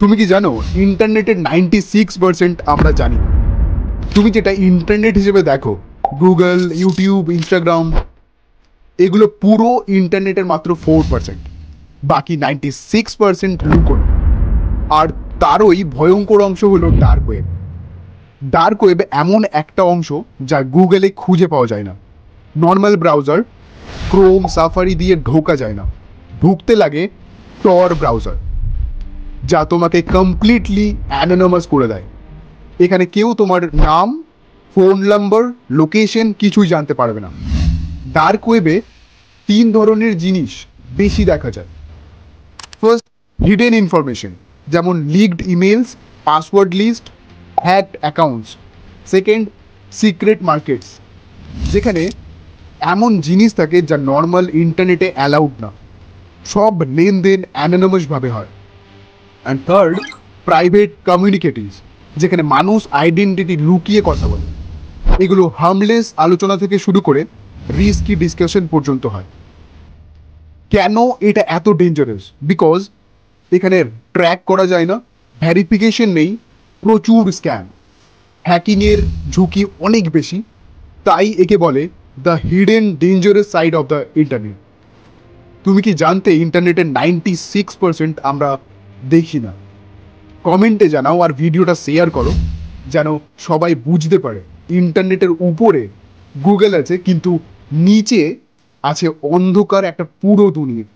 তুমি কি জানো ইন্টারনেটের 96% আমরা জানি না। তুমি যেটা ইন্টারনেট হিসেবে দেখো, গুগল, ইউটিউব, ইনস্টাগ্রাম, এগুলো পুরো ইন্টারনেটের মাত্র 4%। বাকি 96% লুকোনো। আর তারই ভয়ঙ্কর অংশ হলো ডার্ক ওয়েব। ডার্ক ওয়েব এমন একটা অংশ যা গুগলে খুঁজে পাওয়া যায় না। নর্মাল ব্রাউজার ক্রোম, সাফারি দিয়ে ঢোকা যায় না। ঢুকতে লাগে টর ব্রাউজার, যা তোমাকে কমপ্লিটলি অ্যানোনামাস করে দেয়। এখানে কেউ তোমার নাম, ফোন নাম্বার, লোকেশন কিছুই জানতে পারবে না। ডার্ক ওয়েবে 3 ধরনের জিনিস বেশি দেখা যায়। ফার্স্ট, হিডেন ইনফরমেশন, যেমন leaked emails, password list, hacked accounts. Second, secret markets, যেখানে এমন জিনিস থাকে যা নর্মাল ইন্টারনেটে অ্যালাউড না। সব লেনদেন অ্যানোনামাসভাবে হয়। অ্যান্ড থার্ড, প্রাইভেট কমিউনিকেটিভস, যেখানে মানুষ আইডেন্টিটি লুকিয়ে কথা বলে। এগুলো হার্মলেস আলোচনা থেকে শুরু করে রিস্কি ডিসকাশন পর্যন্ত হয়। কেন এটা এত ডেঞ্জারাস? বিকজ এখানে ট্র্যাক করা যায় না, ভ্যারিফিকেশন নেই, প্রচুর স্ক্যাম, হ্যাকিংয়ের ঝুঁকি অনেক বেশি। তাই একে বলে the hidden dangerous side of the internet. তুমি কি জানতে ইন্টারনেটের 96% আমরা দেখি না? কমেন্টে জানাও আর ভিডিওটা শেয়ার করো, যেন সবাই বুঝতে পারে ইন্টারনেটের উপরে গুগল আছে, কিন্তু নিচে আছে অন্ধকার একটা পুরো দুনিয়া।